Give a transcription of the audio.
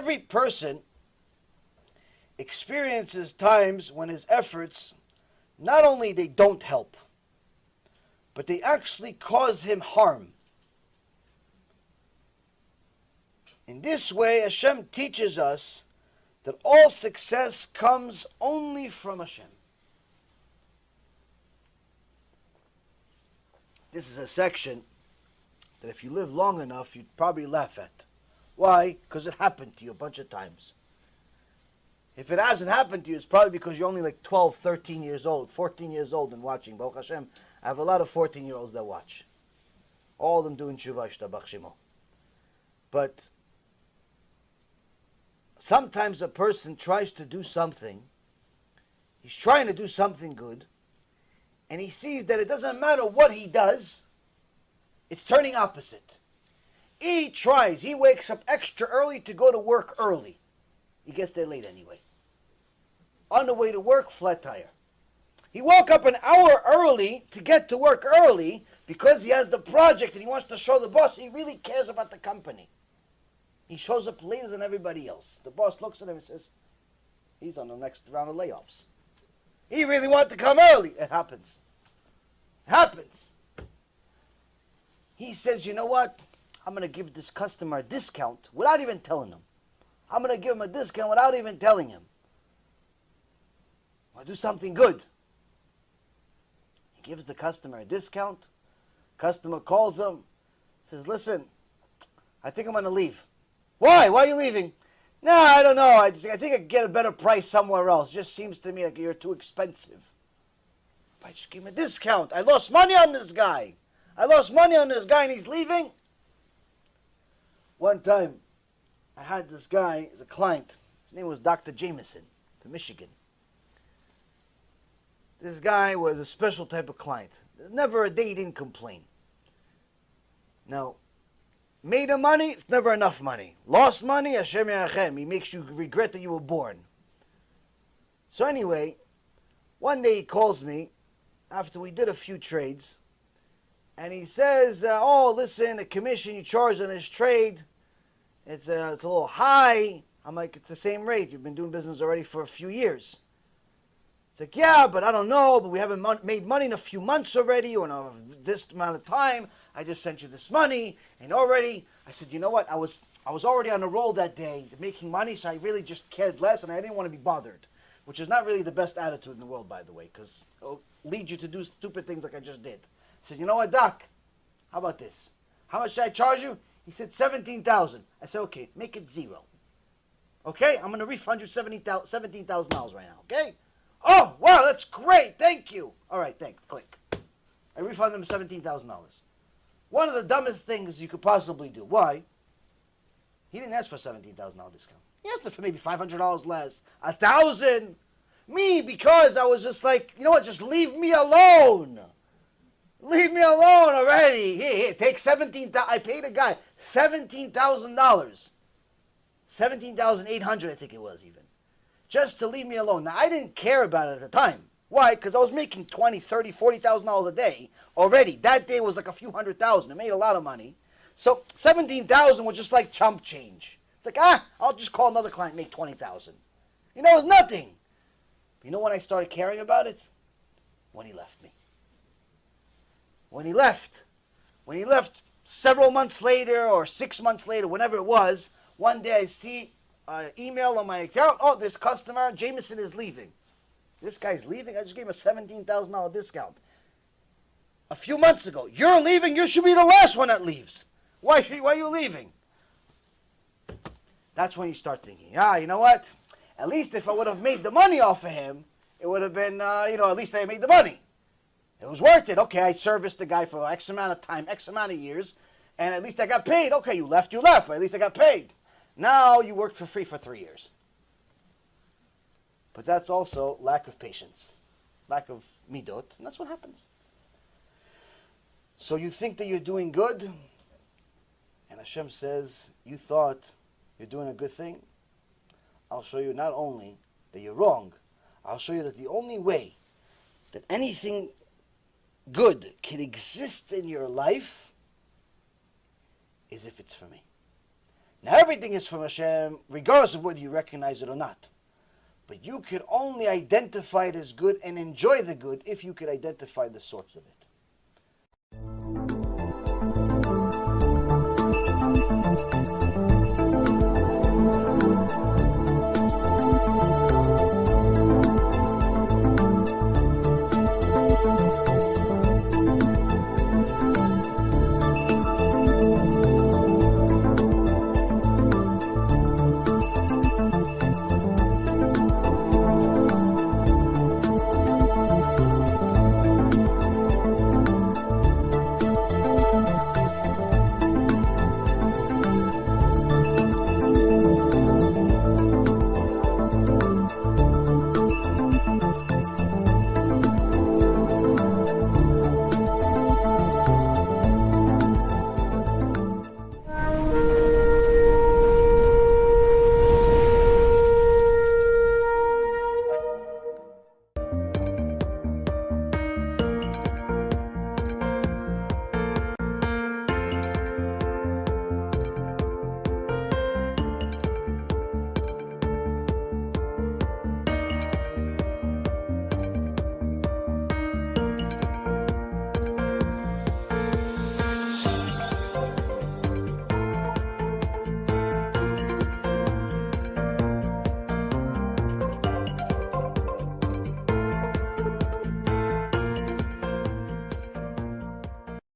every person experiences times when his efforts, not only they don't help, but they actually cause him harm. In this way, Hashem teaches us that all success comes only from Hashem. This is a section that if you live long enough, you'd probably laugh at. Why? Because it happened to you a bunch of times. If it hasn't happened to you, it's probably because you're only like 12, 13 years old, 14 years old and watching. Baruch Hashem, I have a lot of 14-year-olds that watch. All of them doing tshuva, shtabach shemo. But sometimes a person tries to do something, he's trying to do something good, and he sees that it doesn't matter what he does, it's turning opposite. He tries, he wakes up extra early to go to work early. He gets there late anyway. On the way to work, flat tire. He woke up an hour early to get to work early because he has the project and he wants to show the boss he really cares about the company. He shows up later than everybody else. The boss looks at him and says, he's on the next round of layoffs. He really wanted to come early. It happens. It happens. He says, you know what? I'm going to give this customer a discount without even telling him. I'm going to give him a discount without even telling him. I'll do something good. He gives the customer a discount. Customer calls him. Says, listen, I think I'm going to leave. Why? Why are you leaving? No, I don't know. I think I could get a better price somewhere else. It just seems to me like you're too expensive. I just gave him a discount. I lost money on this guy. And he's leaving. One time, I had this guy as a client. His name was Dr. Jameson from Michigan. This guy was a special type of client. There's never a day he didn't complain. Now, made him money, it's never enough money. Lost money, Hashem Yachem. He makes you regret that you were born. So anyway, one day he calls me after we did a few trades, and he says, oh, listen, the commission you charge on this trade, it's a little high. I'm like, it's the same rate. You've been doing business already for a few years. It's like, yeah, but I don't know, but we haven't made money in a few months already, or in this amount of time. I just sent you this money, and already, I said, you know what, I was already on a roll that day, making money, so I really just cared less, and I didn't want to be bothered, which is not really the best attitude in the world, by the way, because it'll lead you to do stupid things like I just did. I said, you know what, Doc, how about this? How much should I charge you? He said, $17,000. I said, okay, make it zero. Okay, I'm going to refund you $17,000 right now, okay? Oh, wow, that's great, thank you. All right, thanks, click. I refunded him $17,000. One of the dumbest things you could possibly do. Why? He didn't ask for a $17,000 discount. He asked for maybe $500 less. $1,000. Me, because I was just like, you know what, just leave me alone. Leave me alone already. Here, take $17,000. I paid a guy $17,000. $17,800, I think it was even. Just to leave me alone. Now, I didn't care about it at the time. Why? Because I was making $20,000, $30,000, $40,000 a day already. That day was like a few $100,000. I made a lot of money. So $17,000 was just like chump change. It's like, I'll just call another client and make $20,000. You know, it was nothing. You know when I started caring about it? When he left me. When he left several months later or 6 months later, whenever it was, one day I see an email on my account. Oh, this customer, Jameson, is leaving. This guy's leaving? I just gave him a $17,000 discount. A few months ago. You're leaving? You should be the last one that leaves. Why are you leaving? That's when you start thinking, you know what? At least if I would have made the money off of him, it would have been, at least I made the money. It was worth it. Okay, I serviced the guy for X amount of time, X amount of years, and at least I got paid. Okay, you left, but at least I got paid. Now you worked for free for 3 years. But that's also lack of patience, lack of midot, and that's what happens. So you think that you're doing good, and Hashem says, you thought you're doing a good thing? I'll show you not only that you're wrong, I'll show you that the only way that anything good can exist in your life is if it's for me. Now everything is from Hashem, regardless of whether you recognize it or not. But you could only identify it as good and enjoy the good if you could identify the source of it.